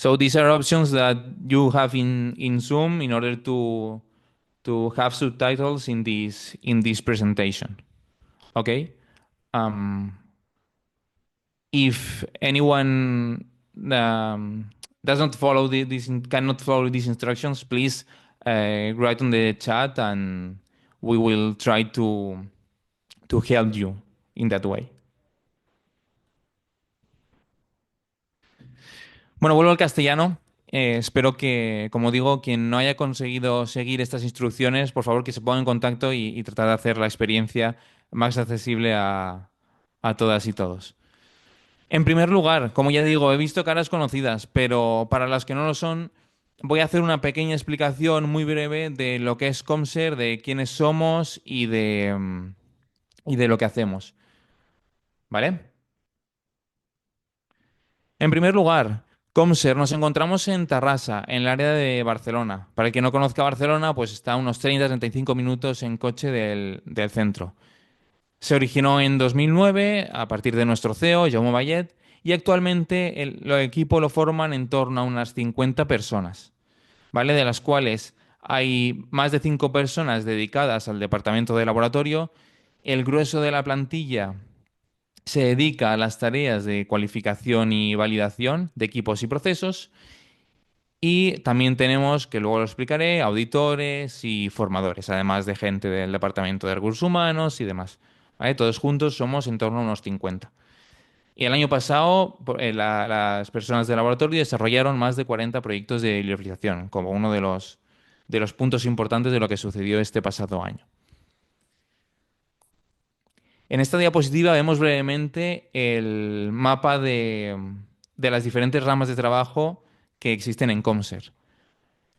So these are options that you have in Zoom in order to have subtitles in this presentation. Okay? Um, if anyone um, does not follow cannot follow these instructions, please write on the chat and we will try to help you in that way. Bueno, vuelvo al castellano. Espero que, como digo, quien no haya conseguido seguir estas instrucciones, por favor que se ponga en contacto y tratar de hacer la experiencia más accesible a todas y todos. En primer lugar, como ya digo, he visto caras conocidas, pero para las que no lo son, voy a hacer una pequeña explicación muy breve de lo que es Comser, de quiénes somos y de lo que hacemos. ¿Vale? En primer lugar, Comser, nos encontramos en Tarrasa, en el área de Barcelona. Para el que no conozca Barcelona, pues está a unos 30-35 minutos en coche del centro. Se originó en 2009 a partir de nuestro CEO, Jaume Vallet, y actualmente el equipo lo forman en torno a unas 50 personas, ¿vale? De las cuales hay más de 5 personas dedicadas al departamento de laboratorio. El grueso de la plantilla se dedica a las tareas de cualificación y validación de equipos y procesos. Y también tenemos, que luego lo explicaré, auditores y formadores, además de gente del Departamento de Recursos Humanos y demás. ¿Vale? Todos juntos somos en torno a unos 50. Y el año pasado, las personas del laboratorio desarrollaron más de 40 proyectos de liofilización, como uno de los puntos importantes de lo que sucedió este pasado año. En esta diapositiva vemos brevemente el mapa de las diferentes ramas de trabajo que existen en Comser.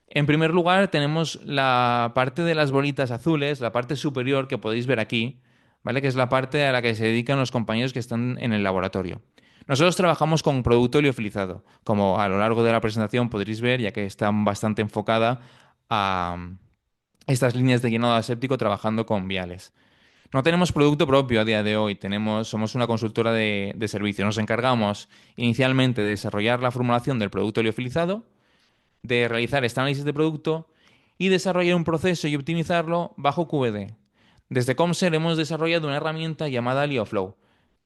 En primer lugar, tenemos la parte de las bolitas azules, la parte superior que podéis ver aquí, ¿vale? Que es la parte a la que se dedican los compañeros que están en el laboratorio. Nosotros trabajamos con producto liofilizado, como a lo largo de la presentación podréis ver, ya que está bastante enfocada a estas líneas de llenado aséptico trabajando con viales. No tenemos producto propio a día de hoy, somos una consultora de servicios. Nos encargamos inicialmente de desarrollar la formulación del producto liofilizado, de realizar este análisis de producto y desarrollar un proceso y optimizarlo bajo QED. Desde Comser hemos desarrollado una herramienta llamada LeoFlow,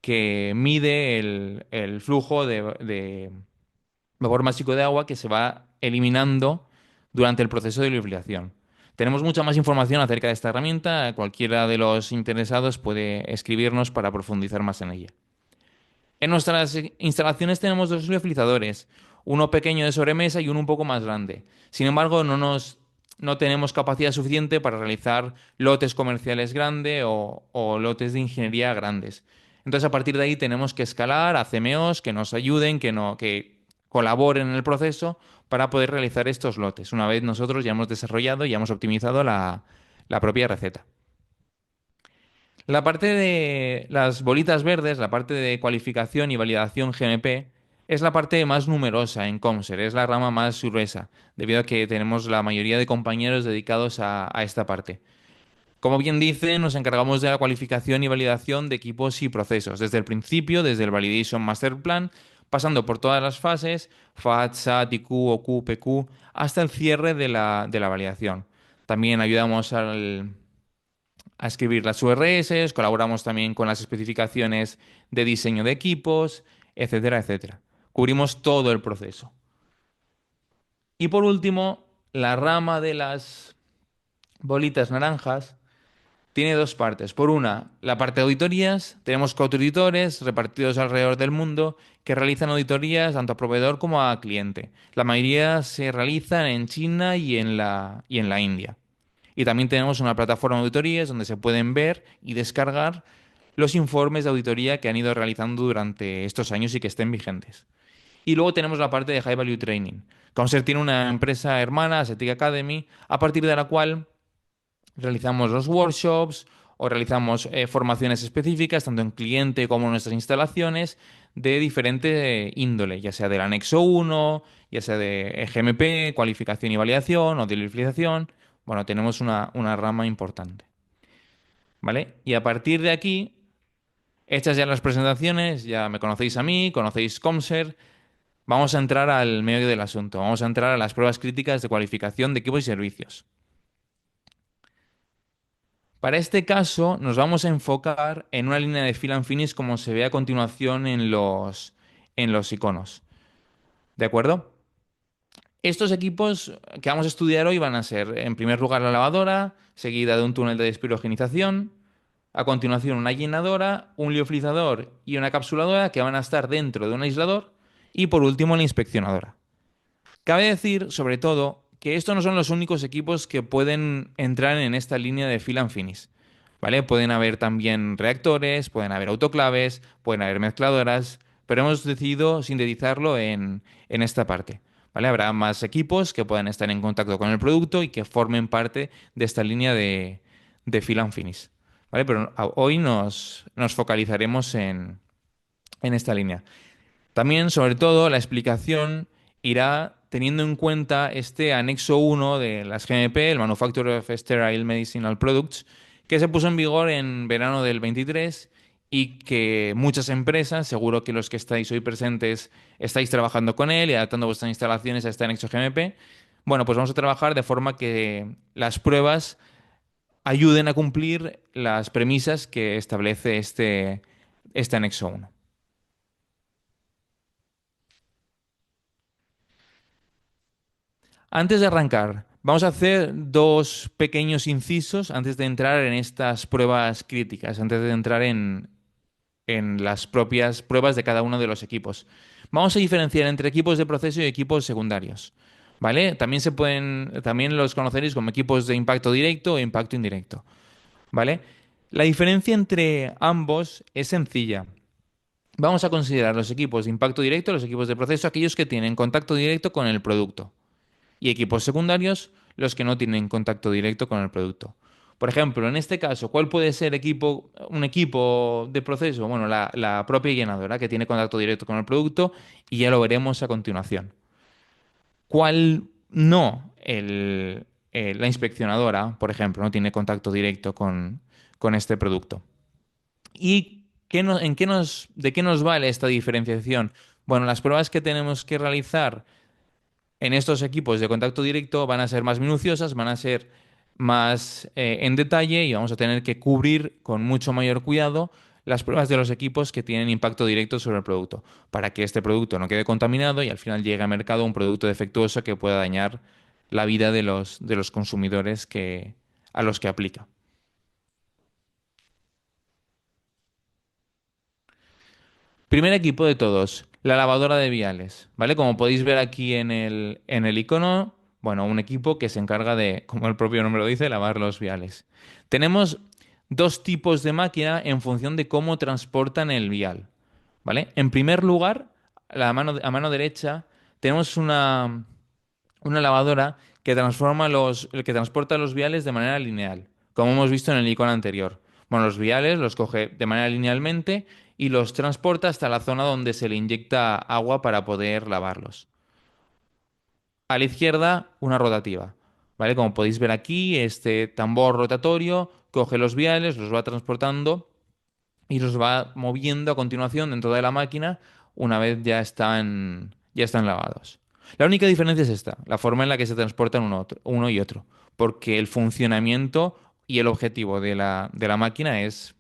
que mide el flujo de vapor mágico de agua que se va eliminando durante el proceso de liofilización. Tenemos mucha más información acerca de esta herramienta. Cualquiera de los interesados puede escribirnos para profundizar más en ella. En nuestras instalaciones tenemos dos liofilizadores, uno pequeño de sobremesa y uno un poco más grande. Sin embargo, no tenemos capacidad suficiente para realizar lotes comerciales grandes o lotes de ingeniería grandes. Entonces, a partir de ahí tenemos que escalar a CMOs que nos ayuden, que colaboren en el proceso para poder realizar estos lotes. Una vez nosotros ya hemos desarrollado y ya hemos optimizado la propia receta. La parte de las bolitas verdes, la parte de cualificación y validación GMP, es la parte más numerosa en Comser, es la rama más gruesa, debido a que tenemos la mayoría de compañeros dedicados a esta parte. Como bien dice, nos encargamos de la cualificación y validación de equipos y procesos, desde el principio, desde el Validation Master Plan, pasando por todas las fases, FAT, SAT, IQ, OQ, PQ, hasta el cierre de la validación. También ayudamos a escribir las URLs, colaboramos también con las especificaciones de diseño de equipos, etcétera, etcétera. Cubrimos todo el proceso. Y por último, la rama de las bolitas naranjas tiene dos partes. Por una, la parte de auditorías. Tenemos coauditores repartidos alrededor del mundo que realizan auditorías tanto a proveedor como a cliente. La mayoría se realizan en China y en la India. Y también tenemos una plataforma de auditorías donde se pueden ver y descargar los informes de auditoría que han ido realizando durante estos años y que estén vigentes. Y luego tenemos la parte de High Value Training. Conser tiene una empresa hermana, Ascetic Academy, a partir de la cual realizamos los workshops o realizamos formaciones específicas, tanto en cliente como en nuestras instalaciones, de diferente índole, ya sea del anexo uno, ya sea de GMP, cualificación y validación o de liofilización. Bueno, tenemos una rama importante. ¿Vale? Y a partir de aquí, hechas ya las presentaciones, ya me conocéis a mí, conocéis Comser, Vamos a entrar al medio del asunto. Vamos a entrar a las pruebas críticas de cualificación de equipos y servicios. Para este caso, nos vamos a enfocar en una línea de fill and finish como se ve a continuación en los iconos. ¿De acuerdo? Estos equipos que vamos a estudiar hoy van a ser, en primer lugar, la lavadora, seguida de un túnel de despirogenización, a continuación una llenadora, un liofilizador y una capsuladora que van a estar dentro de un aislador, y por último la inspeccionadora. Cabe decir, sobre todo, que estos no son los únicos equipos que pueden entrar en esta línea de fill and finish. ¿Vale? Pueden haber también reactores, pueden haber autoclaves, pueden haber mezcladoras, pero hemos decidido sintetizarlo en esta parte. ¿Vale? Habrá más equipos que puedan estar en contacto con el producto y que formen parte de esta línea de fill and finish. ¿Vale? Pero hoy nos focalizaremos en esta línea. También, sobre todo, la explicación irá teniendo en cuenta este anexo 1 de las GMP, el Manufacture of Sterile Medicinal Products, que se puso en vigor en verano del 23 y que muchas empresas, seguro que los que estáis hoy presentes estáis trabajando con él y adaptando vuestras instalaciones a este anexo GMP. Bueno, pues vamos a trabajar de forma que las pruebas ayuden a cumplir las premisas que establece este anexo 1. Antes de arrancar, vamos a hacer dos pequeños incisos antes de entrar en estas pruebas críticas, antes de entrar en las propias pruebas de cada uno de los equipos. Vamos a diferenciar entre equipos de proceso y equipos secundarios. ¿Vale? También los conoceréis como equipos de impacto directo o impacto indirecto. ¿Vale? La diferencia entre ambos es sencilla. Vamos a considerar los equipos de impacto directo, los equipos de proceso, aquellos que tienen contacto directo con el producto y equipos secundarios los que no tienen contacto directo con el producto. Por ejemplo, en este caso, ¿cuál puede ser un equipo de proceso? Bueno, la propia llenadora que tiene contacto directo con el producto y ya lo veremos a continuación. ¿Cuál no? La inspeccionadora, por ejemplo, no tiene contacto directo con este producto. ¿Y de qué nos vale esta diferenciación? Bueno, las pruebas que tenemos que realizar en estos equipos de contacto directo van a ser más minuciosas, van a ser más en detalle y vamos a tener que cubrir con mucho mayor cuidado las pruebas de los equipos que tienen impacto directo sobre el producto, para que este producto no quede contaminado y al final llegue al mercado un producto defectuoso que pueda dañar la vida de los consumidores a los que aplica. Primer equipo de todos, la lavadora de viales, ¿vale? Como podéis ver aquí en el icono, bueno, un equipo que se encarga de, como el propio nombre lo dice, lavar los viales. Tenemos dos tipos de máquina en función de cómo transportan el vial, ¿vale? En primer lugar, a mano derecha, tenemos una lavadora que que transporta los viales de manera lineal, como hemos visto en el icono anterior. Bueno, los viales los coge de manera linealmente y los transporta hasta la zona donde se le inyecta agua para poder lavarlos. A la izquierda, una rotativa. ¿Vale? Como podéis ver aquí, este tambor rotatorio coge los viales, los va transportando y los va moviendo a continuación dentro de la máquina una vez ya están lavados. La única diferencia es esta, la forma en la que se transportan uno y otro, porque el funcionamiento y el objetivo de la máquina es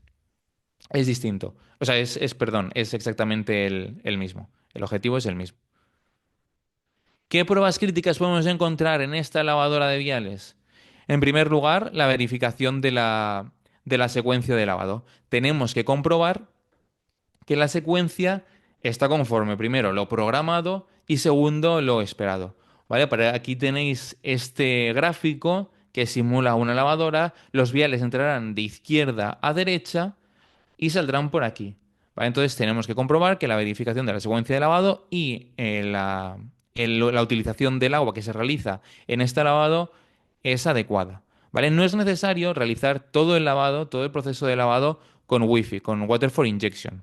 distinto. O sea, perdón, es exactamente el mismo. El objetivo es el mismo. ¿Qué pruebas críticas podemos encontrar en esta lavadora de viales? En primer lugar, la verificación de la secuencia de lavado. Tenemos que comprobar que la secuencia está conforme, primero, lo programado y segundo, lo esperado. ¿Vale? Aquí tenéis este gráfico que simula una lavadora. Los viales entrarán de izquierda a derecha y saldrán por aquí. ¿Vale? Entonces tenemos que comprobar que la verificación de la secuencia de lavado y la utilización del agua que se realiza en este lavado es adecuada. ¿Vale? No es necesario realizar todo el lavado, todo el proceso de lavado con Wi-Fi, con Water for Injection.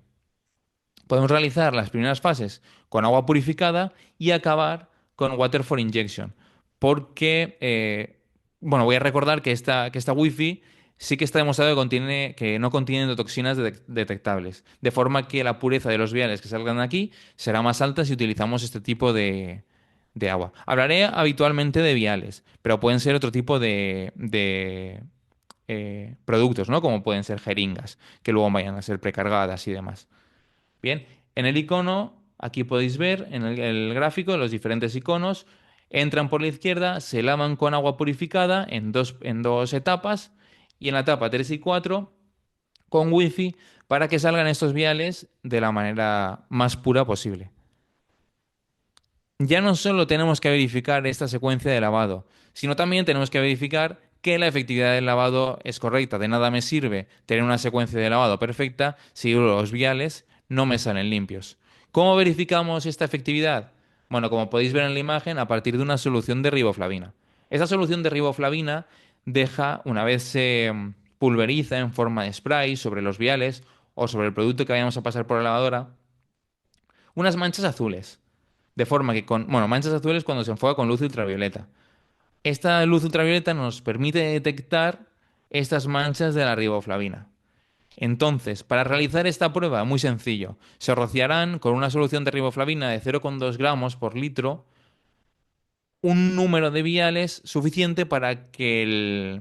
Podemos realizar las primeras fases con agua purificada y acabar con Water for Injection. Porque, bueno, voy a recordar que esta Wi-Fi sí que está demostrado que no contienen toxinas detectables, de forma que la pureza de los viales que salgan de aquí será más alta si utilizamos este tipo de agua. Hablaré habitualmente de viales, pero pueden ser otro tipo de productos, ¿no? Como pueden ser jeringas, que luego vayan a ser precargadas y demás. Bien, en el icono, aquí podéis ver en el gráfico los diferentes iconos. Entran por la izquierda, se lavan con agua purificada en dos etapas y en la etapa 3 y 4 con wifi para que salgan estos viales de la manera más pura posible. Ya no solo tenemos que verificar esta secuencia de lavado, sino también tenemos que verificar que la efectividad del lavado es correcta. De nada me sirve tener una secuencia de lavado perfecta si los viales no me salen limpios. ¿Cómo verificamos esta efectividad? Bueno, como podéis ver en la imagen, a partir de una solución de riboflavina. Esa solución de riboflavina deja, una vez se pulveriza en forma de spray sobre los viales o sobre el producto que vayamos a pasar por la lavadora, unas manchas azules. De forma que bueno, manchas azules cuando se enfoca con luz ultravioleta. Esta luz ultravioleta nos permite detectar estas manchas de la riboflavina. Entonces, para realizar esta prueba, muy sencillo, se rociarán con una solución de riboflavina de 0,2 gramos por litro un número de viales suficiente para que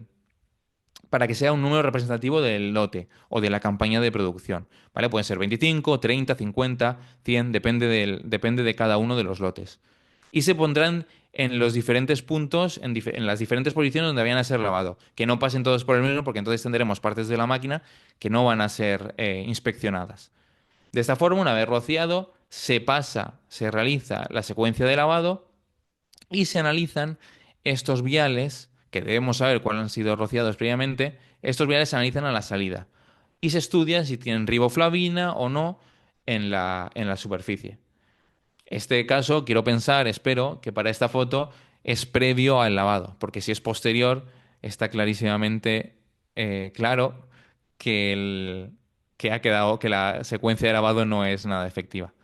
sea un número representativo del lote o de la campaña de producción, ¿vale? Pueden ser 25, 30, 50, 100, depende de cada uno de los lotes. Y se pondrán en los diferentes puntos, en las diferentes posiciones donde vayan a ser lavado. Que no pasen todos por el mismo, porque entonces tendremos partes de la máquina que no van a ser inspeccionadas. De esta forma, una vez rociado, se realiza la secuencia de lavado y se analizan estos viales, que debemos saber cuáles han sido rociados previamente, estos viales se analizan a la salida y se estudia si tienen riboflavina o no en la superficie. Este caso, quiero pensar, espero, que para esta foto es previo al lavado, porque si es posterior, está clarísimamente claro que ha quedado, que la secuencia de lavado no es nada efectiva.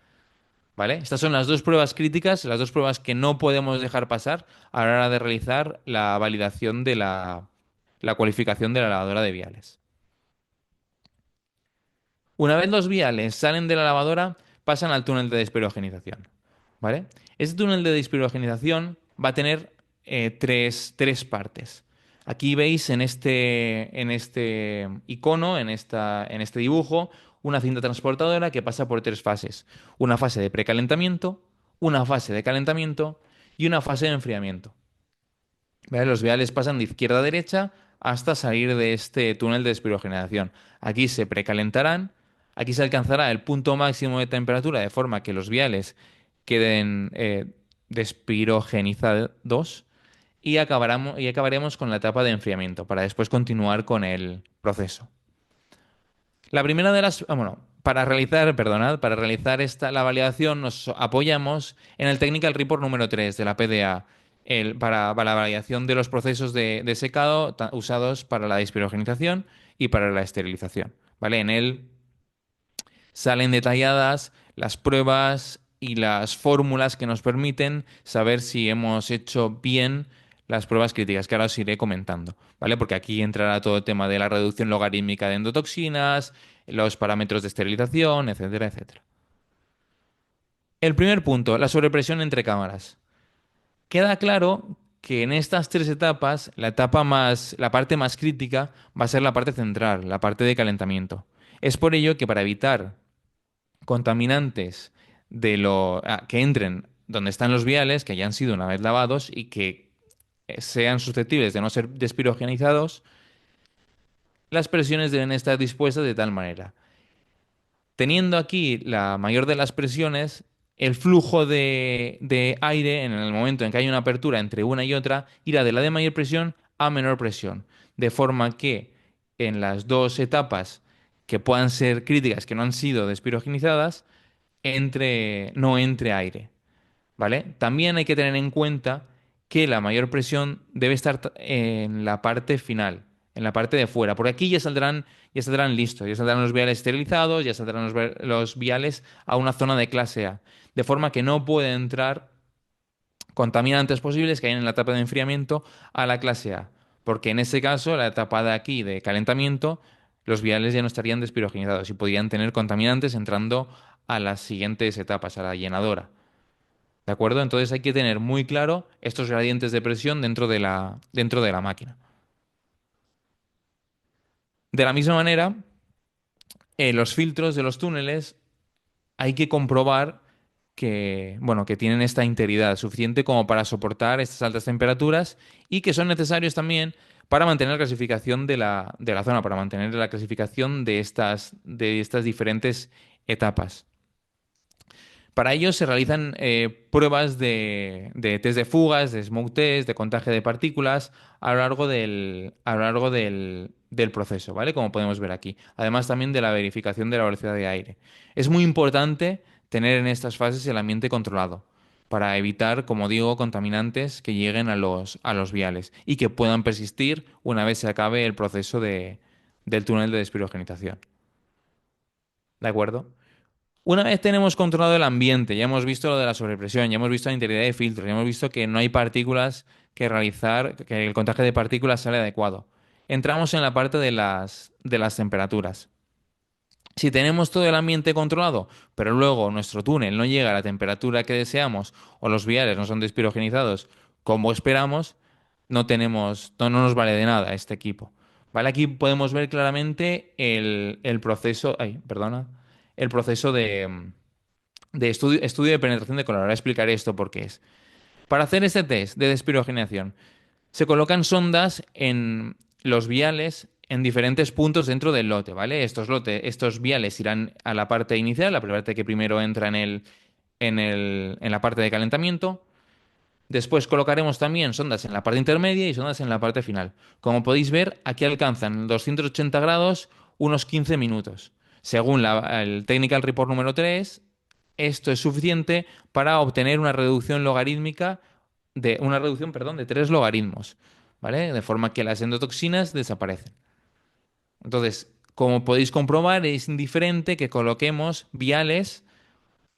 ¿Vale? Estas son las dos pruebas críticas, las dos pruebas que no podemos dejar pasar a la hora de realizar la validación de la cualificación de la lavadora de viales. Una vez los viales salen de la lavadora, pasan al túnel de despirogenización. ¿Vale? Este túnel de despirogenización va a tener tres partes. Aquí veis en este icono, en este dibujo, una cinta transportadora que pasa por tres fases. Una fase de precalentamiento, una fase de calentamiento y una fase de enfriamiento. ¿Vale? Los viales pasan de izquierda a derecha hasta salir de este túnel de despirogenación. Aquí se precalentarán, aquí se alcanzará el punto máximo de temperatura de forma que los viales queden despirogenizados y acabaremos con la etapa de enfriamiento para después continuar con el proceso. La primera de las, bueno, para realizar la validación nos apoyamos en el Technical Report número 3 de la PDA, para la validación de los procesos de secado usados para la despirogenización y para la esterilización. ¿Vale? En él salen detalladas las pruebas y las fórmulas que nos permiten saber si hemos hecho bien las pruebas críticas, que ahora os iré comentando, ¿vale? Porque aquí entrará todo el tema de la reducción logarítmica de endotoxinas, los parámetros de esterilización, etcétera, etcétera. El primer punto, la sobrepresión entre cámaras. Queda claro que en estas tres etapas, la parte más crítica va a ser la parte central, la parte de calentamiento. Es por ello que para evitar contaminantes que entren donde están los viales, que hayan sido una vez lavados y que sean susceptibles de no ser despirogenizados, las presiones deben estar dispuestas de tal manera. Teniendo aquí la mayor de las presiones, el flujo de aire en el momento en que hay una apertura entre una y otra irá de la de mayor presión a menor presión, de forma que en las dos etapas que puedan ser críticas que no han sido despirogenizadas, no entre aire, ¿vale? También hay que tener en cuenta que la mayor presión debe estar en la parte final, en la parte de fuera, porque aquí ya saldrán listos, ya saldrán los viales esterilizados, ya saldrán los viales a una zona de clase A, de forma que no puede entrar contaminantes posibles que hay en la etapa de enfriamiento a la clase A. porque en ese caso, la etapa de aquí de calentamiento, los viales ya no estarían despirogenizados y podrían tener contaminantes entrando a las siguientes etapas, a la llenadora. ¿De acuerdo? Entonces hay que tener muy claro estos gradientes de presión dentro de la máquina. De la misma manera, los filtros de los túneles hay que comprobar que, bueno, que tienen esta integridad suficiente como para soportar estas altas temperaturas y que son necesarios también para mantener la clasificación de la zona, para mantener la clasificación de estas diferentes etapas. Para ello se realizan pruebas de test de fugas, de smoke test, de contagio de partículas a lo largo del proceso, ¿vale? Como podemos ver aquí. Además también de la verificación de la velocidad de aire. Es muy importante tener en estas fases el ambiente controlado para evitar, como digo, contaminantes que lleguen a a los viales y que puedan persistir una vez se acabe el proceso del túnel de despirogenización. ¿De acuerdo? Una vez tenemos controlado el ambiente, ya hemos visto lo de la sobrepresión, ya hemos visto la integridad de filtros, ya hemos visto que no hay partículas que realizar, que el contagio de partículas sale adecuado. Entramos en la parte de las temperaturas. Si tenemos todo el ambiente controlado, pero luego nuestro túnel no llega a la temperatura que deseamos o los viales no son despirogenizados como esperamos, no nos vale de nada este equipo. ¿Vale? Aquí podemos ver claramente el proceso, ay, perdona, el proceso de estudio de penetración de color. Ahora explicaré esto por qué es. Para hacer este test de despirogenación, se colocan sondas en los viales en diferentes puntos dentro del lote, ¿vale? Estos viales irán a la parte inicial, la parte que primero entra en la parte de calentamiento. Después colocaremos también sondas en la parte intermedia y sondas en la parte final. Como podéis ver, aquí alcanzan 280 grados unos 15 minutos. Según el Technical Report número 3, esto es suficiente para obtener una reducción logarítmica una reducción, perdón, de 3 logaritmos, ¿vale? De forma que las endotoxinas desaparecen. Entonces, como podéis comprobar, es indiferente que coloquemos viales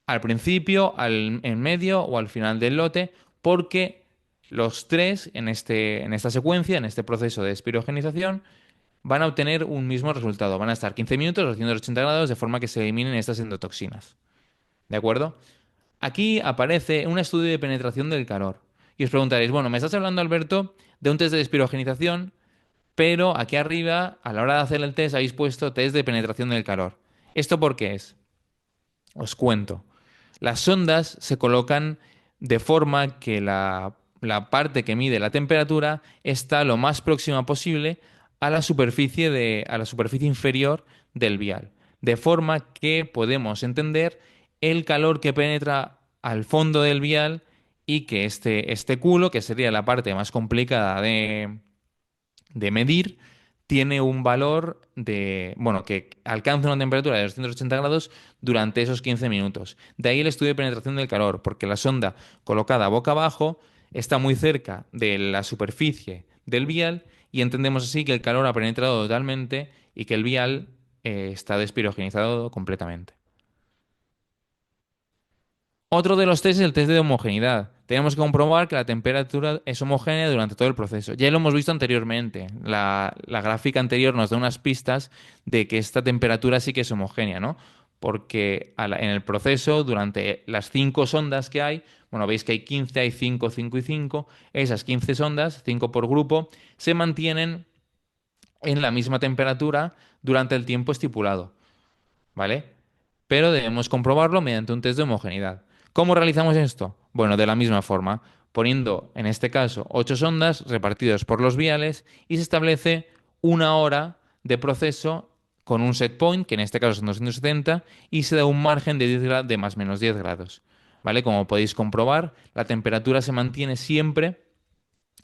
al principio, en medio o al final del lote, porque los tres en esta secuencia, en este proceso de espirogenización, van a obtener un mismo resultado. Van a estar 15 minutos a 180 grados de forma que se eliminen estas endotoxinas. ¿De acuerdo? Aquí aparece un estudio de penetración del calor. Y os preguntaréis, bueno, me estás hablando, Alberto, de un test de despirogenización, pero aquí arriba, a la hora de hacer el test, habéis puesto test de penetración del calor. ¿Esto por qué es? Os cuento. Las sondas se colocan de forma que la parte que mide la temperatura está lo más próxima posible a la superficie inferior del vial, de forma que podemos entender el calor que penetra al fondo del vial y que este culo, que sería la parte más complicada de medir, tiene un valor bueno, que alcanza una temperatura de 280 grados durante esos 15 minutos. De ahí el estudio de penetración del calor, porque la sonda colocada boca abajo está muy cerca de la superficie del vial y entendemos así que el calor ha penetrado totalmente y que el vial está despirogenizado completamente. Otro de los test es el test de homogeneidad. Tenemos que comprobar que la temperatura es homogénea durante todo el proceso. Ya lo hemos visto anteriormente. La gráfica anterior nos da unas pistas de que esta temperatura sí que es homogénea, ¿no? Porque en el proceso, durante las 5 sondas que hay, bueno, veis que hay 15, hay 5, 5 y 5. Esas 15 sondas, 5 por grupo, se mantienen en la misma temperatura durante el tiempo estipulado, ¿vale? Pero debemos comprobarlo mediante un test de homogeneidad. ¿Cómo realizamos esto? Bueno, de la misma forma, poniendo en este caso 8 sondas repartidas por los viales y se establece una hora de proceso con un set point, que en este caso son 270, y se da un margen de 10 de más menos 10 grados. ¿Vale? Como podéis comprobar, la temperatura se mantiene siempre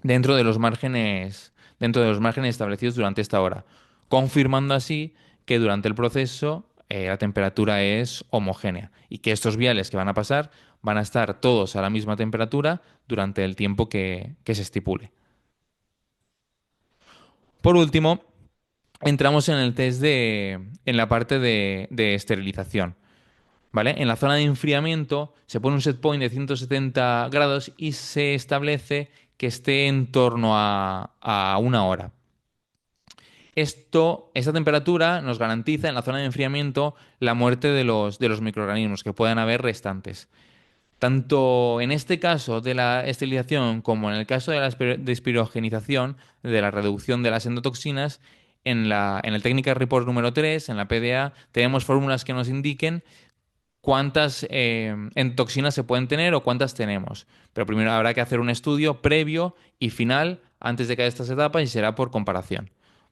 dentro de los márgenes establecidos durante esta hora, confirmando así que durante el proceso la temperatura es homogénea y que estos viales que van a pasar van a estar todos a la misma temperatura durante el tiempo que se estipule. Por último, entramos en el test en la parte de esterilización. ¿vale? En la zona de enfriamiento se pone un set point de 170 grados y se establece que esté en torno a 1 hora. Esta temperatura nos garantiza en la zona de enfriamiento la muerte de los microorganismos que puedan haber restantes. Tanto en este caso de la esterilización como en el caso de la despirogenización, de la reducción de las endotoxinas, en el Technical Report número 3, en la PDA, tenemos fórmulas que nos indiquen cuántas endotoxinas se pueden tener o cuántas tenemos. Pero primero habrá que hacer un estudio previo y final antes de cada estas etapas y será por comparación.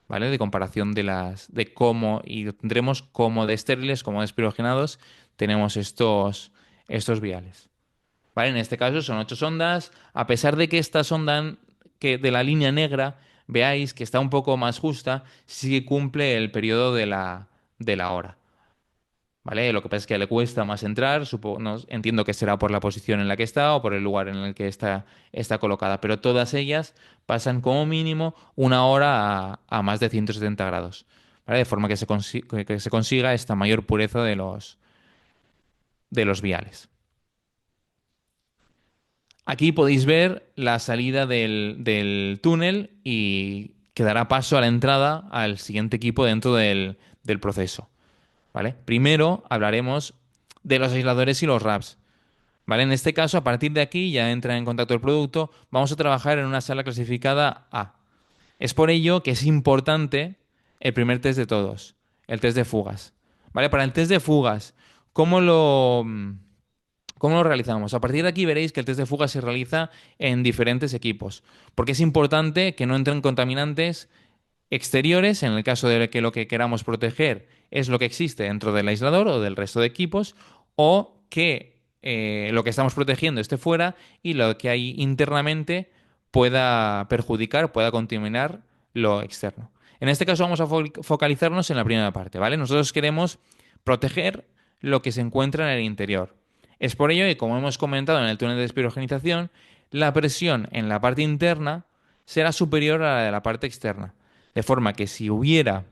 ¿Vale? De comparación de cómo, y tendremos como de estériles, como de espirogenados, tenemos estos viales. ¿Vale? En este caso son 8 sondas. A pesar de que esta sonda que de la línea negra, veáis que está un poco más justa, sí que cumple el periodo de la hora. ¿Vale? Lo que pasa es que le cuesta más entrar, no, entiendo que será por la posición en la que está o por el lugar en el que está colocada, pero todas ellas pasan como mínimo 1 hora a más de 170 grados, ¿vale? De forma que se consiga esta mayor pureza de los viales. Aquí podéis ver la salida del túnel y que dará paso a la entrada al siguiente equipo dentro del proceso, ¿vale? Primero hablaremos de los aisladores y los wraps, ¿vale? En este caso, a partir de aquí ya entra en contacto el producto, vamos a trabajar en una sala clasificada A. Es por ello que es importante el primer test de todos, el test de fugas, ¿vale? Para el test de fugas, ¿cómo lo realizamos? A partir de aquí veréis que el test de fuga se realiza en diferentes equipos, porque es importante que no entren contaminantes exteriores, en el caso de que lo que queramos proteger es lo que existe dentro del aislador o del resto de equipos, o que lo que estamos protegiendo esté fuera y lo que hay internamente pueda perjudicar, pueda contaminar lo externo. En este caso vamos a focalizarnos en la primera parte, ¿vale? Nosotros queremos proteger lo que se encuentra en el interior. Es por ello que, como hemos comentado en el túnel de despirogenización, la presión en la parte interna será superior a la de la parte externa. De forma que si hubiera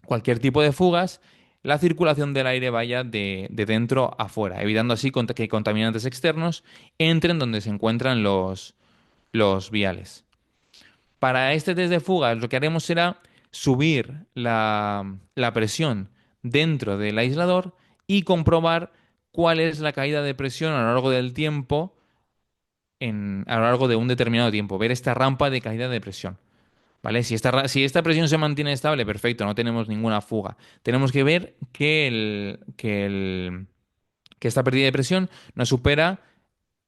cualquier tipo de fugas, la circulación del aire vaya de dentro a fuera, evitando así que contaminantes externos entren donde se encuentran los viales. Para este test de fugas, lo que haremos será subir la presión dentro del aislador y comprobar cuál es la caída de presión a lo largo del tiempo, a lo largo de un determinado tiempo, ver esta rampa de caída de presión. ¿Vale? Si esta presión se mantiene estable, perfecto, no tenemos ninguna fuga. Tenemos que ver que esta pérdida de presión no supera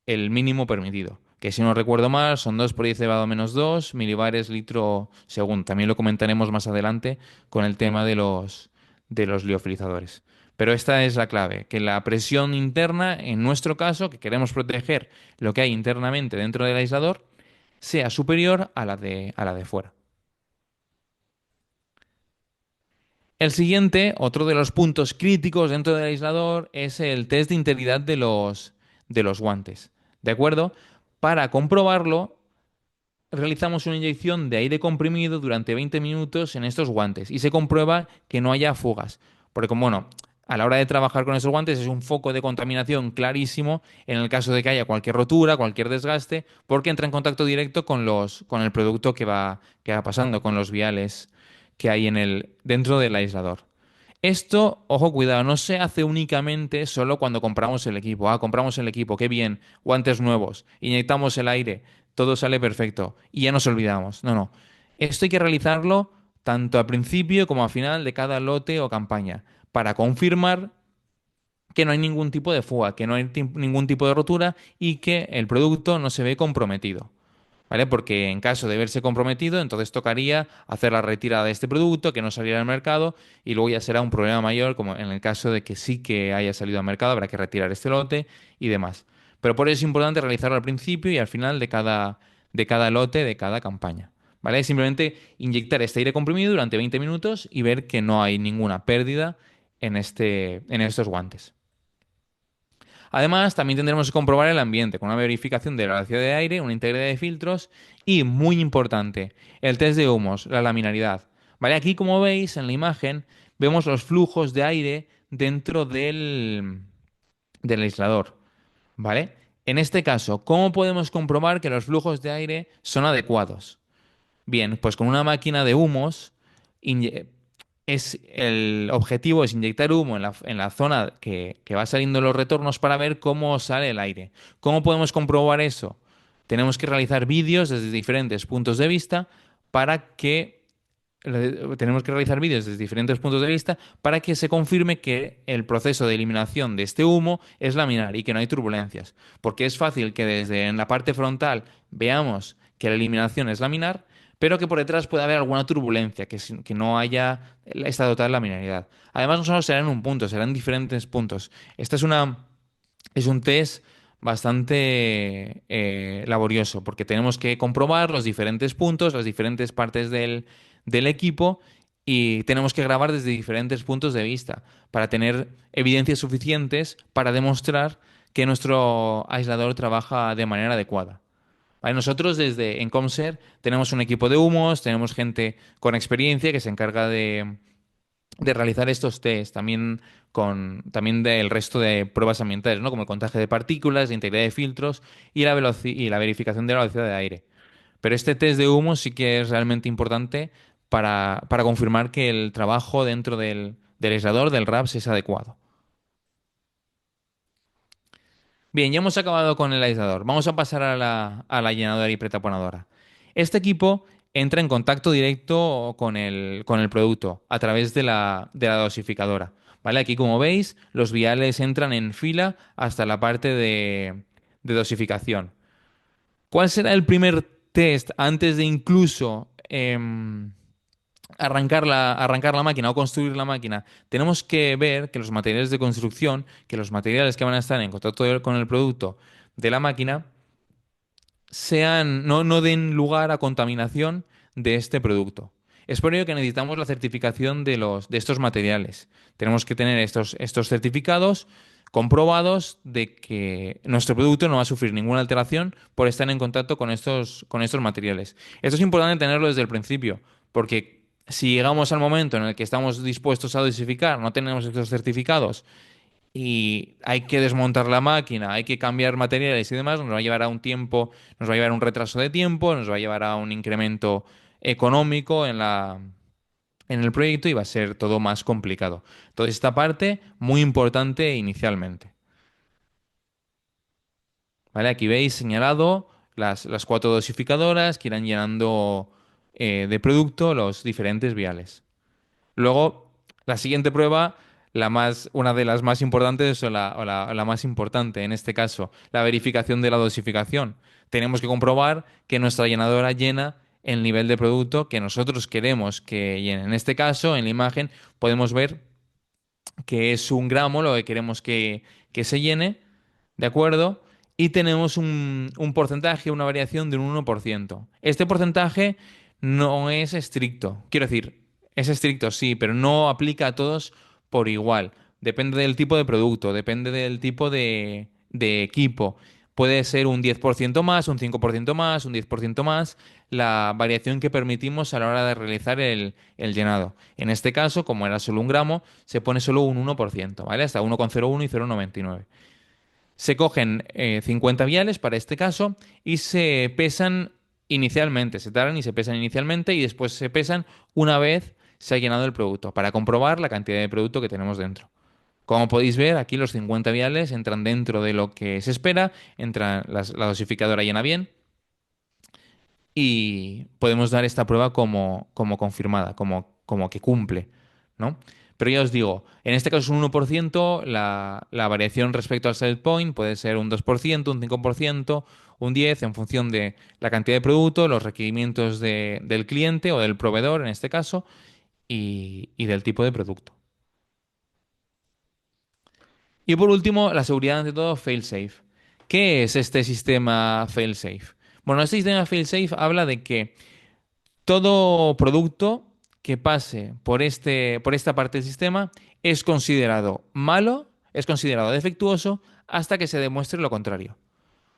el mínimo permitido, que si no recuerdo mal son 2 por 10 elevado a menos 2 milibares litro segundo. También lo comentaremos más adelante con el tema de los liofilizadores. Pero esta es la clave, que la presión interna, en nuestro caso, que queremos proteger lo que hay internamente dentro del aislador, sea superior a la de fuera. El siguiente, otro de los puntos críticos dentro del aislador, es el test de integridad de los guantes. ¿De acuerdo? Para comprobarlo, realizamos una inyección de aire comprimido durante 20 minutos en estos guantes y se comprueba que no haya fugas. Porque, como, bueno, a la hora de trabajar con estos guantes es un foco de contaminación clarísimo en el caso de que haya cualquier rotura, cualquier desgaste, porque entra en contacto directo con el producto que va pasando, con los viales que hay dentro del aislador. Esto, ojo, cuidado, no se hace únicamente solo cuando compramos el equipo. Compramos el equipo, qué bien, guantes nuevos, inyectamos el aire, todo sale perfecto y ya nos olvidamos. No, no. Esto hay que realizarlo tanto al principio como al final de cada lote o campaña para confirmar que no hay ningún tipo de fuga, que no hay ningún tipo de rotura y que el producto no se ve comprometido. ¿Vale? Porque en caso de verse comprometido, entonces tocaría hacer la retirada de este producto, que no saliera al mercado, y luego ya será un problema mayor, como en el caso de que sí que haya salido al mercado, habrá que retirar este lote y demás. Pero por eso es importante realizarlo al principio y al final de cada lote, de cada campaña. ¿Vale? Simplemente inyectar este aire comprimido durante 20 minutos y ver que no hay ninguna pérdida en estos guantes. Además, también tendremos que comprobar el ambiente con una verificación de la velocidad de aire, una integridad de filtros y, muy importante, el test de humos, la laminaridad. ¿Vale? Aquí, como veis en la imagen, vemos los flujos de aire dentro del aislador, ¿vale? En este caso, ¿cómo podemos comprobar que los flujos de aire son adecuados? Bien, pues con una máquina de humos, inye- el objetivo es inyectar humo en la zona que va saliendo los retornos para ver cómo sale el aire. ¿Cómo podemos comprobar eso? Tenemos que realizar vídeos desde diferentes puntos de vista para que tenemos que realizar vídeos desde diferentes puntos de vista para que se confirme que el proceso de eliminación de este humo es laminar y que no hay turbulencias. Porque es fácil que desde en la parte frontal veamos que la eliminación es laminar, pero que por detrás pueda haber alguna turbulencia, que no haya esta total laminaridad. Además, no solo será en un punto, serán diferentes puntos. Esta es un test bastante laborioso, porque tenemos que comprobar los diferentes puntos, las diferentes partes del equipo y tenemos que grabar desde diferentes puntos de vista para tener evidencias suficientes para demostrar que nuestro aislador trabaja de manera adecuada. ¿Vale? Nosotros desde Encomser tenemos un equipo de humos, tenemos gente con experiencia que se encarga de realizar estos test, también del resto de pruebas ambientales, ¿no? Como el contaje de partículas, de integridad de filtros y la verificación de la velocidad de aire. Pero este test de humo sí que es realmente importante para confirmar que el trabajo dentro del aislador, del RAPS, es adecuado. Bien, ya hemos acabado con el aislador. Vamos a pasar a la llenadora y pretaponadora. Este equipo entra en contacto directo con el producto a través de la dosificadora. ¿Vale? Aquí, como veis, los viales entran en fila hasta la parte de dosificación. ¿Cuál será el primer test antes de incluso arrancar la máquina o construir la máquina? Tenemos que ver que los materiales de construcción, que los materiales que van a estar en contacto con el producto de la máquina, no den lugar a contaminación de este producto. Es por ello que necesitamos la certificación de estos materiales. Tenemos que tener estos certificados comprobados de que nuestro producto no va a sufrir ninguna alteración por estar en contacto con estos materiales. Esto es importante tenerlo desde el principio, porque si llegamos al momento en el que estamos dispuestos a dosificar, no tenemos estos certificados y hay que desmontar la máquina, hay que cambiar materiales y demás, nos va a llevar a un tiempo, nos va a llevar a un retraso de tiempo, nos va a llevar a un incremento económico en el proyecto y va a ser todo más complicado. Entonces, esta parte muy importante inicialmente. ¿Vale? Aquí veis señalado las cuatro dosificadoras que irán llenando de producto los diferentes viales. Luego, la siguiente prueba, una de las más importantes o la más importante en este caso, la verificación de la dosificación. Tenemos que comprobar que nuestra llenadora llena el nivel de producto que nosotros queremos que llene. En este caso, en la imagen, podemos ver que es 1 gramo lo que queremos que se llene, ¿de acuerdo? Y tenemos un porcentaje, una variación de un 1%. Este porcentaje no es estricto. Quiero decir, es estricto, sí, pero no aplica a todos por igual. Depende del tipo de producto, depende del tipo de equipo. Puede ser un 10% más, un 5% más, un 10% más, la variación que permitimos a la hora de realizar el llenado. En este caso, como era solo 1 gramo, se pone solo un 1%, ¿vale? Hasta 1,01 y 0,99. Se cogen 50 viales para este caso y se pesan inicialmente, se taran y se pesan inicialmente y después se pesan una vez se ha llenado el producto para comprobar la cantidad de producto que tenemos dentro. Como podéis ver, aquí los 50 viales entran dentro de lo que se espera, la dosificadora llena bien y podemos dar esta prueba como confirmada, como que cumple, ¿no? Pero ya os digo, en este caso es un 1%, la variación respecto al set point puede ser un 2%, un 5%, un 10% en función de la cantidad de producto, los requerimientos del cliente o del proveedor en este caso y del tipo de producto. Y por último, la seguridad ante todo, fail-safe. ¿Qué es este sistema fail-safe? Bueno, este sistema fail-safe habla de que todo producto que pase por esta parte del sistema es considerado malo, es considerado defectuoso hasta que se demuestre lo contrario.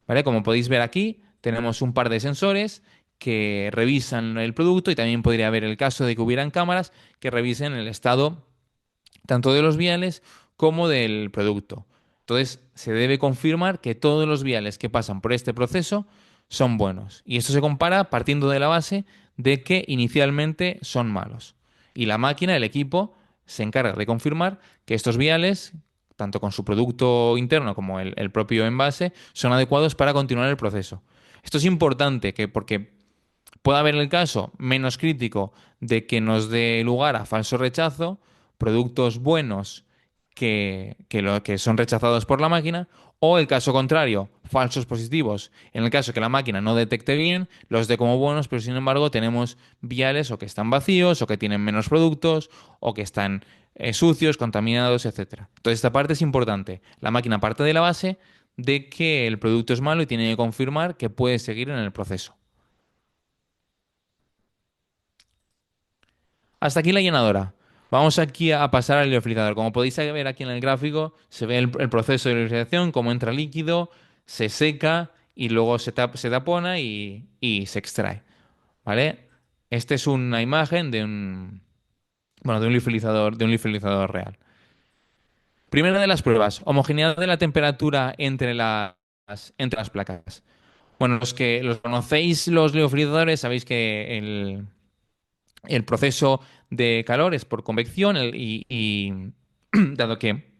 ¿Vale? Como podéis ver aquí, tenemos un par de sensores que revisan el producto y también podría haber el caso de que hubieran cámaras que revisen el estado tanto de los viales como del producto. Entonces, se debe confirmar que todos los viales que pasan por este proceso son buenos. Y esto se compara partiendo de la base de que inicialmente son malos. Y la máquina, el equipo, se encarga de confirmar que estos viales, tanto con su producto interno como el propio envase, son adecuados para continuar el proceso. Esto es importante porque puede haber el caso menos crítico de que nos dé lugar a falso rechazo, productos buenos que son rechazados por la máquina, o el caso contrario, falsos positivos, en el caso que la máquina no detecte bien, los dé como buenos, pero sin embargo tenemos viales o que están vacíos, o que tienen menos productos, o que están sucios, contaminados, etcétera. Entonces esta parte es importante. La máquina parte de la base de que el producto es malo y tiene que confirmar que puede seguir en el proceso. Hasta aquí la llenadora. Vamos aquí a pasar al liofilizador. Como podéis ver aquí en el gráfico, se ve el proceso de liofilización, cómo entra líquido, se seca y luego se tapona y se extrae. ¿Vale? Esta es una imagen bueno, de un liofilizador real. Primera de las pruebas, homogeneidad de la temperatura entre las placas. Bueno, los que los conocéis, los liofilizadores, sabéis que el proceso de calor es por convección dado que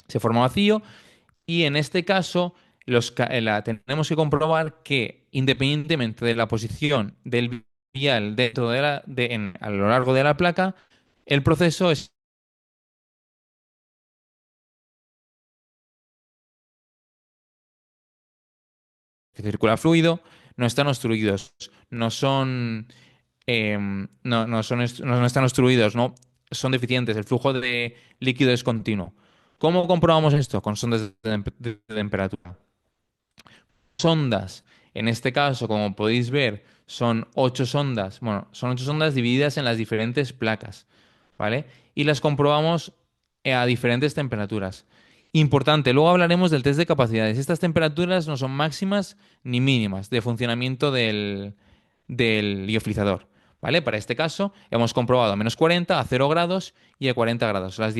se forma vacío y en este caso tenemos que comprobar que independientemente de la posición del vial dentro a lo largo de la placa, el proceso es que circula fluido, no están obstruidos, no son no están obstruidos, no son deficientes, el flujo de líquido es continuo. ¿Cómo comprobamos esto? Con sondas de temperatura. Sondas, en este caso, como podéis ver, son 8 sondas, bueno, son 8 sondas divididas en las diferentes placas, ¿vale? Y las comprobamos a diferentes temperaturas. Importante, luego hablaremos del test de capacidades. Estas temperaturas no son máximas ni mínimas de funcionamiento del liofilizador. ¿Vale? Para este caso hemos comprobado a -40, a 0 grados y a 40 grados, en las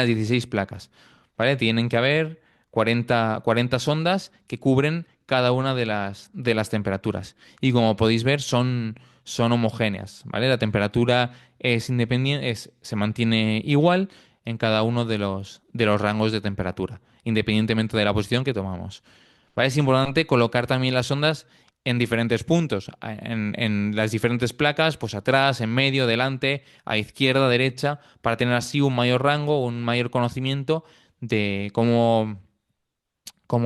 16 placas. ¿Vale? Tienen que haber 40 sondas que cubren cada una de las temperaturas. Y como podéis ver, son homogéneas. ¿Vale? La temperatura es independiente, se mantiene igual en cada uno de los rangos de temperatura, independientemente de la posición que tomamos. ¿Vale? Es importante colocar también las ondas en diferentes puntos, en las diferentes placas, pues atrás, en medio, delante, a izquierda, derecha, para tener así un mayor rango, un mayor conocimiento de cómo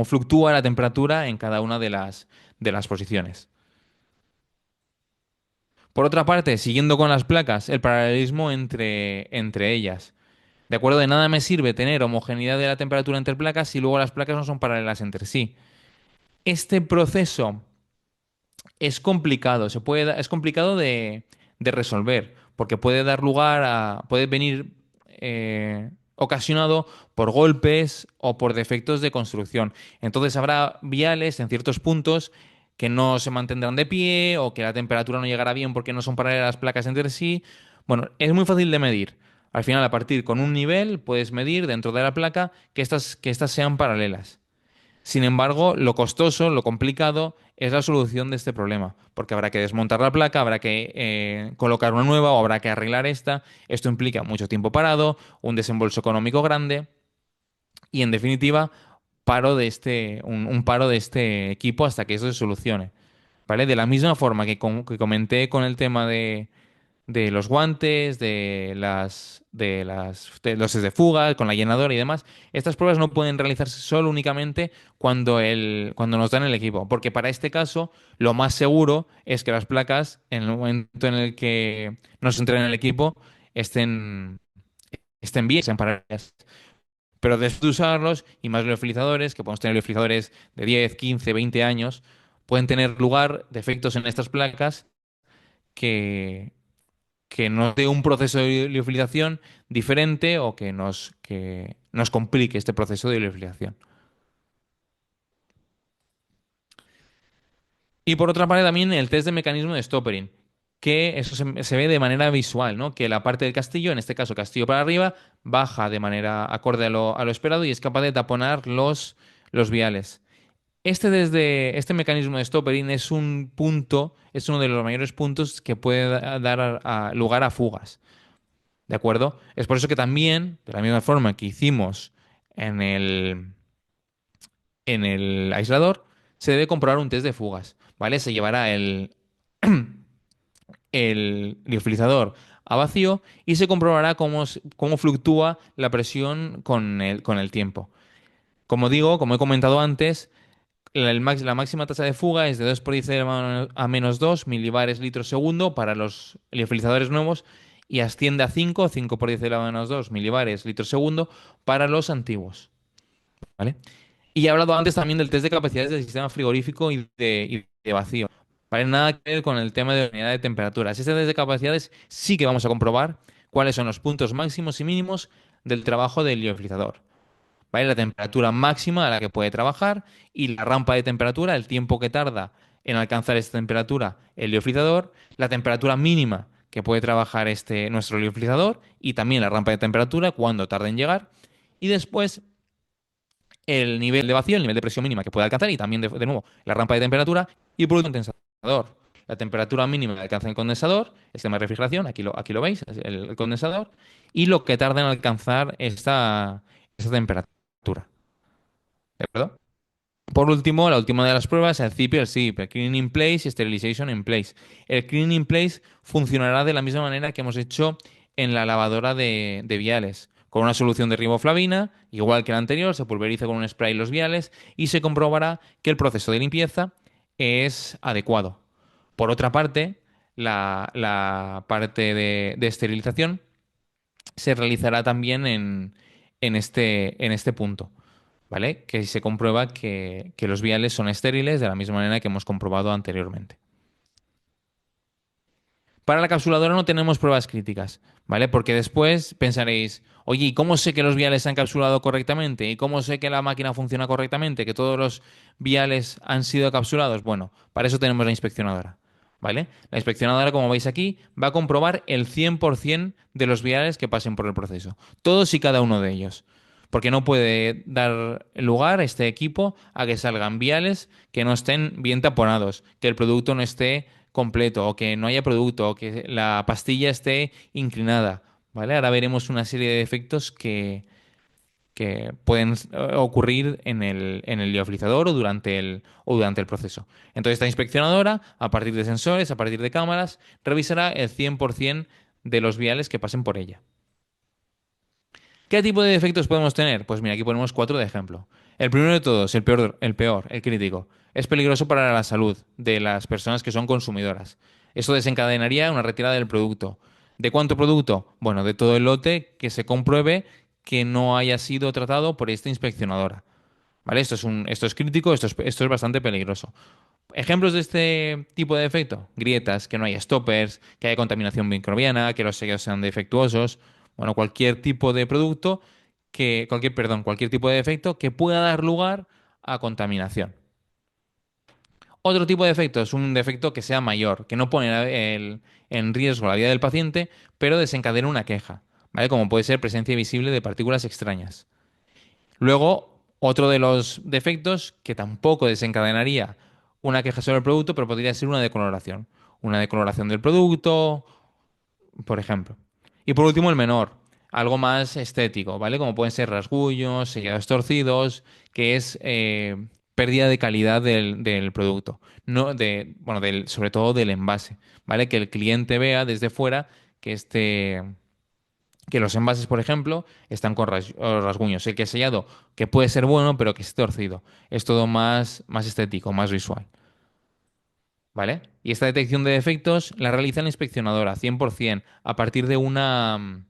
fluctúa la temperatura en cada una de las posiciones. Por otra parte, siguiendo con las placas, el paralelismo entre ellas. De acuerdo, de nada me sirve tener homogeneidad de la temperatura entre placas si luego las placas no son paralelas entre sí. Este proceso es complicado de resolver, porque puede dar lugar puede venir ocasionado por golpes o por defectos de construcción. Entonces habrá viales en ciertos puntos que no se mantendrán de pie o que la temperatura no llegará bien porque no son paralelas las placas entre sí. Bueno, es muy fácil de medir. Al final, a partir con un nivel, puedes medir dentro de la placa que estas sean paralelas. Sin embargo, lo costoso, lo complicado es la solución de este problema, porque habrá que desmontar la placa, habrá que colocar una nueva o habrá que arreglar esta. Esto implica mucho tiempo parado, un desembolso económico grande y, en definitiva, un paro de este equipo hasta que eso se solucione. ¿Vale? De la misma forma que comenté con el tema de los guantes, de los test de fuga, con la llenadora y demás. Estas pruebas no pueden realizarse solo únicamente cuando nos dan el equipo, porque para este caso lo más seguro es que las placas, en el momento en el que nos entren el equipo, estén bien, sean paralelas. Pero después de usarlos, y más liofilizadores, que podemos tener liofilizadores de 10, 15, 20 años, pueden tener lugar defectos en estas placas que, que nos dé un proceso de liofilización diferente o que nos complique este proceso de liofilización. Y por otra parte también el test de mecanismo de stoppering. que eso se ve de manera visual, ¿no? Que la parte del castillo, en este caso castillo para arriba, baja de manera acorde a lo esperado y es capaz de taponar los viales. Este mecanismo de stoppering es un punto, es uno de los mayores puntos que puede dar lugar a fugas, ¿de acuerdo? Es por eso que también, de la misma forma que hicimos en en el aislador, se debe comprobar un test de fugas, ¿vale? Se llevará el liofilizador a vacío y se comprobará cómo fluctúa la presión con el tiempo. Como digo, como he comentado antes, la máxima tasa de fuga es de 2 por 10 a menos 2 milibares litros segundo para los liofilizadores nuevos y asciende a 5 por 10 a menos 2 milibares litros segundo para los antiguos, ¿vale? Y he hablado antes también del test de capacidades del sistema frigorífico y de vacío. ¿Vale? Nada que ver con el tema de unidad de temperaturas. Este test de capacidades sí que vamos a comprobar cuáles son los puntos máximos y mínimos del trabajo del liofilizador. ¿Vale? La temperatura máxima a la que puede trabajar y la rampa de temperatura, el tiempo que tarda en alcanzar esta temperatura el liofilizador, la temperatura mínima que puede trabajar nuestro liofilizador y también la rampa de temperatura, cuándo tarda en llegar. Y después el nivel de vacío, el nivel de presión mínima que puede alcanzar y también, de nuevo, la rampa de temperatura y por último el condensador. La temperatura mínima que alcanza el condensador, el sistema de refrigeración, aquí lo veis, es el condensador, y lo que tarda en alcanzar esta temperatura. ¿De acuerdo? Por último, la última de las pruebas, el CIP y el SIP, el Cleaning in Place y Sterilization in Place. El Cleaning in Place funcionará de la misma manera que hemos hecho en la lavadora de viales. Con una solución de riboflavina, igual que la anterior, se pulveriza con un spray los viales y se comprobará que el proceso de limpieza es adecuado. Por otra parte, la parte de esterilización se realizará también en este punto. ¿Vale? Que se comprueba que los viales son estériles de la misma manera que hemos comprobado anteriormente. Para la capsuladora no tenemos pruebas críticas, ¿vale? Porque después pensaréis, oye, ¿y cómo sé que los viales se han capsulado correctamente? ¿Y cómo sé que la máquina funciona correctamente? ¿Que todos los viales han sido capsulados? Bueno, para eso tenemos la inspeccionadora, ¿vale? La inspeccionadora, como veis aquí, va a comprobar el 100% de los viales que pasen por el proceso. Todos y cada uno de ellos. Porque no puede dar lugar este equipo a que salgan viales que no estén bien taponados, que el producto no esté completo, o que no haya producto, o que la pastilla esté inclinada, ¿vale? Ahora veremos una serie de defectos que pueden ocurrir en el liofilizador o durante el proceso. Entonces, esta inspeccionadora, a partir de sensores, a partir de cámaras, revisará el 100% de los viales que pasen por ella. ¿Qué tipo de defectos podemos tener? Pues mira, aquí ponemos cuatro de ejemplo. El primero de todos, el crítico. Es peligroso para la salud de las personas que son consumidoras. Esto desencadenaría una retirada del producto. ¿De cuánto producto? Bueno, de todo el lote que se compruebe que no haya sido tratado por esta inspeccionadora. ¿Vale? Esto es crítico, esto es bastante peligroso. Ejemplos de este tipo de defecto: grietas, que no haya stoppers, que haya contaminación microbiana, que los sellos sean defectuosos. Bueno, cualquier tipo de producto cualquier tipo de defecto que pueda dar lugar a contaminación. Otro tipo de defecto es un defecto que sea mayor, que no pone en riesgo la vida del paciente, pero desencadena una queja, ¿vale? Como puede ser presencia visible de partículas extrañas. Luego, otro de los defectos que tampoco desencadenaría una queja sobre el producto, pero podría ser una decoloración. Una decoloración del producto, por ejemplo. Y por último, el menor, algo más estético, ¿vale? Como pueden ser rasguños, sellados torcidos, que es pérdida de calidad del producto. No bueno, sobre todo del envase, ¿vale? Que el cliente vea desde fuera que que los envases, por ejemplo, están con rasguños. El que es sellado, que puede ser bueno, pero que es torcido. Es todo más estético, más visual. ¿Vale? Y esta detección de defectos la realiza la inspeccionadora 100% a partir de una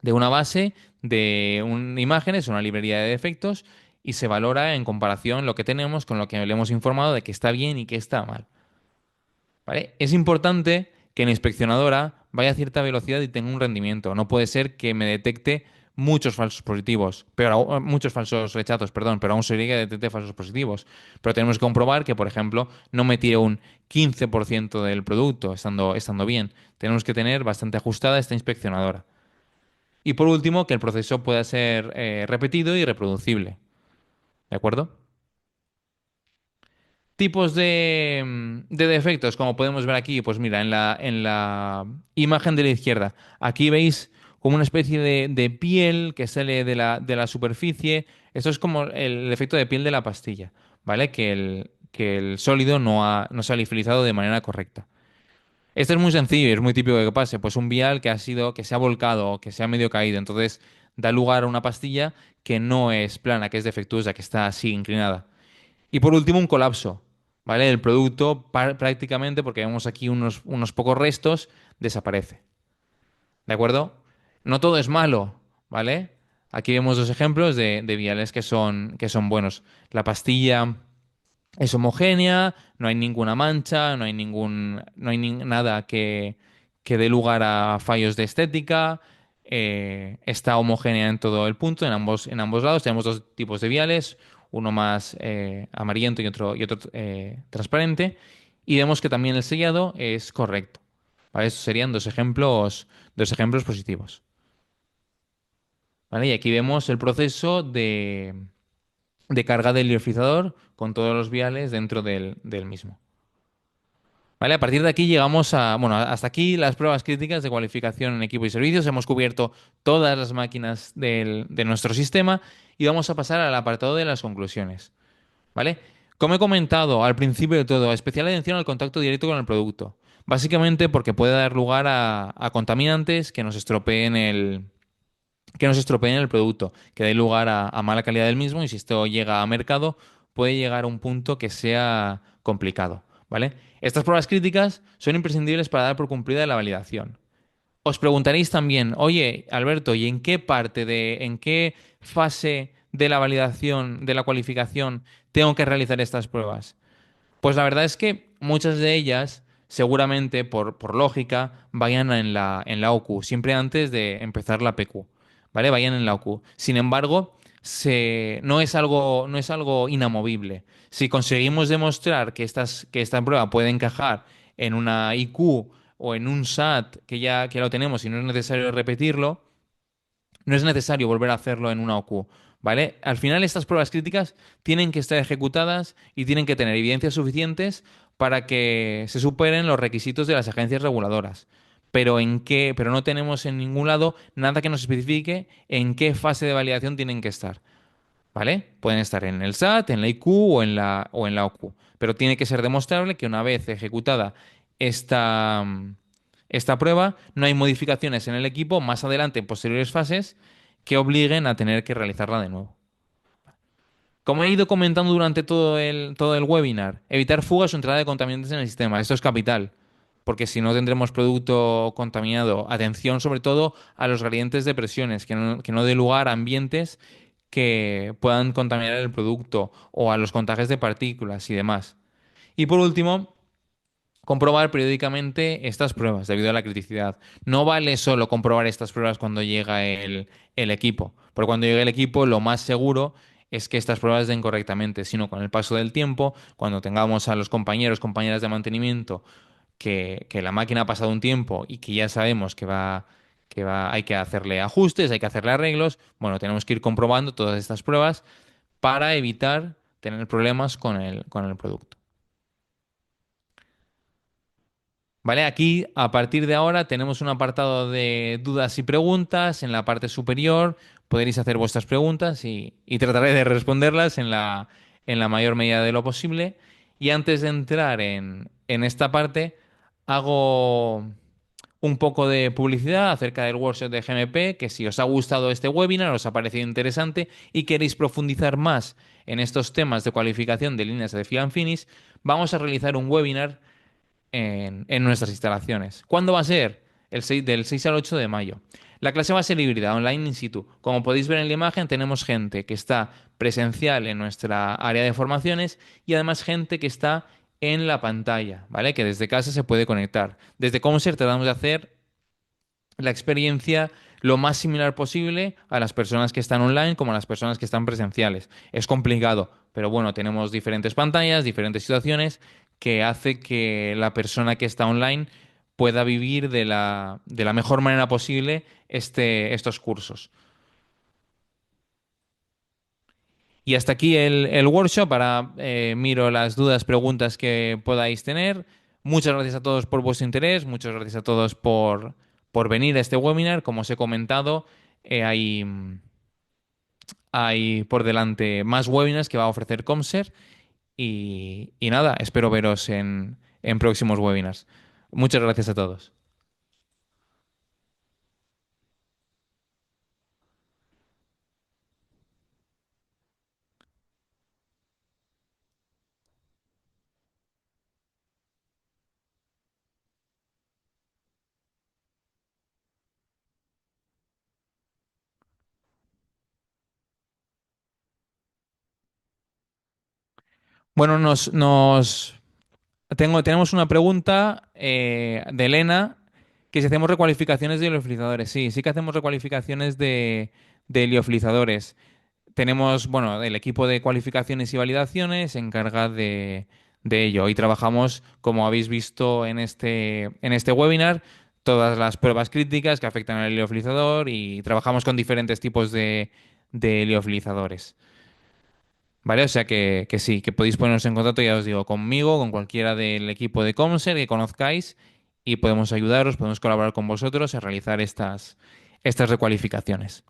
base de imágenes, una librería de defectos, y se valora en comparación lo que tenemos con lo que le hemos informado de que está bien y que está mal. ¿Vale? Es importante que la inspeccionadora vaya a cierta velocidad y tenga un rendimiento. No puede ser que me detecte muchos falsos positivos, muchos falsos rechazos, perdón, pero aún sería que detecte falsos positivos. Pero tenemos que comprobar que, por ejemplo, no me tire un 15% del producto estando bien. Tenemos que tener bastante ajustada esta inspeccionadora. Y por último, que el proceso pueda ser repetido y reproducible. ¿De acuerdo? Tipos de defectos, como podemos ver aquí, pues mira, en la imagen de la izquierda, aquí veis como una especie de piel que sale de la superficie. Esto es como el efecto de piel de la pastilla, ¿vale? Que el sólido no se ha liofilizado de manera correcta. Esto es muy sencillo y es muy típico que pase. Pues un vial que se ha volcado o que se ha medio caído. Entonces da lugar a una pastilla que no es plana, que es defectuosa, que está así inclinada. Y por último, un colapso, ¿vale? El producto prácticamente, porque vemos aquí unos pocos restos, desaparece. ¿De acuerdo? No todo es malo, ¿vale? Aquí vemos dos ejemplos de viales que son buenos. La pastilla es homogénea, no hay ninguna mancha, no hay nada que dé lugar a fallos de estética. Está homogénea en todo el punto, en ambos lados. Tenemos dos tipos de viales, uno más amarillento y otro transparente. Y vemos que también el sellado es correcto. ¿Vale? Estos serían dos ejemplos positivos. ¿Vale? Y aquí vemos el proceso de carga del liofilizador con todos los viales dentro del mismo. ¿Vale? A partir de aquí llegamos bueno, hasta aquí las pruebas críticas de cualificación en equipo y servicios. Hemos cubierto todas las máquinas de nuestro sistema y vamos a pasar al apartado de las conclusiones. ¿Vale? Como he comentado al principio de todo, especial atención al contacto directo con el producto. Básicamente porque puede dar lugar a contaminantes que nos estropeen el producto, que dé lugar a mala calidad del mismo y si esto llega a mercado puede llegar a un punto que sea complicado, ¿vale? Estas pruebas críticas son imprescindibles para dar por cumplida la validación. Os preguntaréis también, oye, Alberto, ¿y en qué fase de la validación, de la cualificación, tengo que realizar estas pruebas? Pues la verdad es que muchas de ellas, seguramente por lógica, vayan en la OQ, siempre antes de empezar la PQ, ¿vale? Vayan en la OQ. Sin embargo, no es algo inamovible. Si conseguimos demostrar que esta prueba puede encajar en una IQ o en un SAT que ya lo tenemos y no es necesario repetirlo, no es necesario volver a hacerlo en una OQ, ¿vale? Al final estas pruebas críticas tienen que estar ejecutadas y tienen que tener evidencias suficientes para que se superen los requisitos de las agencias reguladoras. Pero no tenemos en ningún lado nada que nos especifique en qué fase de validación tienen que estar, ¿vale? Pueden estar en el SAT, en la IQ o en la OQ, pero tiene que ser demostrable que una vez ejecutada esta, esta prueba, no hay modificaciones en el equipo más adelante en posteriores fases que obliguen a tener que realizarla de nuevo. Como he ido comentando durante todo el webinar, evitar fugas o entrada de contaminantes en el sistema. Esto es capital, porque si no tendremos producto contaminado. Atención sobre todo a los gradientes de presiones, que no dé lugar a ambientes que puedan contaminar el producto o a los contagios de partículas y demás. Y por último, comprobar periódicamente estas pruebas debido a la criticidad. No vale solo comprobar estas pruebas cuando llega el equipo, porque cuando llega el equipo lo más seguro es que estas pruebas den correctamente, sino con el paso del tiempo, cuando tengamos a los compañeros, compañeras de mantenimiento, que la máquina ha pasado un tiempo y que ya sabemos hay que hacerle ajustes, hay que hacerle arreglos, bueno, tenemos que ir comprobando todas estas pruebas para evitar tener problemas con el producto. ¿Vale? Aquí, a partir de ahora, tenemos un apartado de dudas y preguntas. En la parte superior podréis hacer vuestras preguntas y trataré de responderlas en la mayor medida de lo posible. Y antes de entrar en esta parte, hago un poco de publicidad acerca del workshop de GMP, que si os ha gustado este webinar, os ha parecido interesante y queréis profundizar más en estos temas de cualificación de líneas de Fill and Finish, vamos a realizar un webinar en nuestras instalaciones. ¿Cuándo va a ser? Del 6 al 8 de mayo. La clase va a ser híbrida, online in situ. Como podéis ver en la imagen, tenemos gente que está presencial en nuestra área de formaciones y además gente que está en la pantalla, ¿vale? Que desde casa se puede conectar. Desde Commser tratamos de hacer la experiencia lo más similar posible a las personas que están online como a las personas que están presenciales. Es complicado, pero bueno, tenemos diferentes pantallas, diferentes situaciones que hace que la persona que está online pueda vivir de la mejor manera posible estos cursos. Y hasta aquí el workshop. Ahora miro las dudas, preguntas que podáis tener. Muchas gracias a todos por vuestro interés, muchas gracias a todos por venir a este webinar. Como os he comentado, hay por delante más webinars que va a ofrecer Comser y nada, espero veros en próximos webinars. Muchas gracias a todos. Bueno, tenemos una pregunta de Elena, que si hacemos recualificaciones de liofilizadores. Sí, sí que hacemos recualificaciones de liofilizadores. Tenemos, bueno, el equipo de cualificaciones y validaciones se encarga de ello. Y trabajamos, como habéis visto en este webinar, todas las pruebas críticas que afectan al liofilizador y trabajamos con diferentes tipos de liofilizadores. ¿Vale? O sea que sí, que podéis poneros en contacto, ya os digo, conmigo, con cualquiera del equipo de Comser que conozcáis y podemos ayudaros, podemos colaborar con vosotros a realizar estas recualificaciones.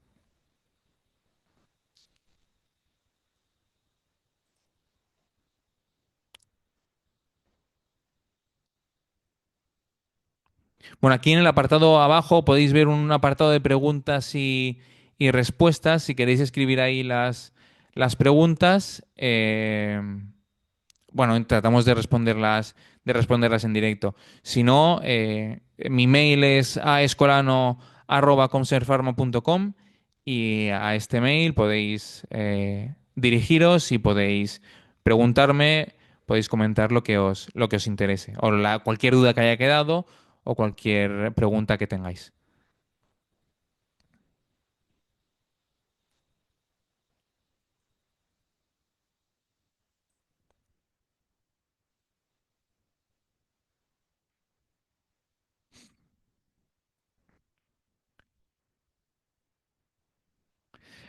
Bueno, aquí en el apartado abajo podéis ver un apartado de preguntas y respuestas. Si queréis escribir ahí las preguntas, bueno, tratamos de responderlas en directo. Si no, mi mail es aescolano@comserpharma.com y a este mail podéis dirigiros y podéis preguntarme, podéis comentar lo que os interese o cualquier duda que haya quedado o cualquier pregunta que tengáis.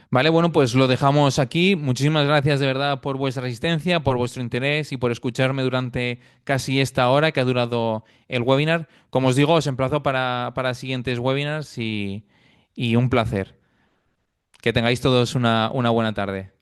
Vale, bueno, pues lo dejamos aquí. Muchísimas gracias de verdad por vuestra asistencia, por vuestro interés y por escucharme durante casi esta hora que ha durado el webinar. Como os digo, os emplazo para siguientes webinars y un placer. Que tengáis todos una buena tarde.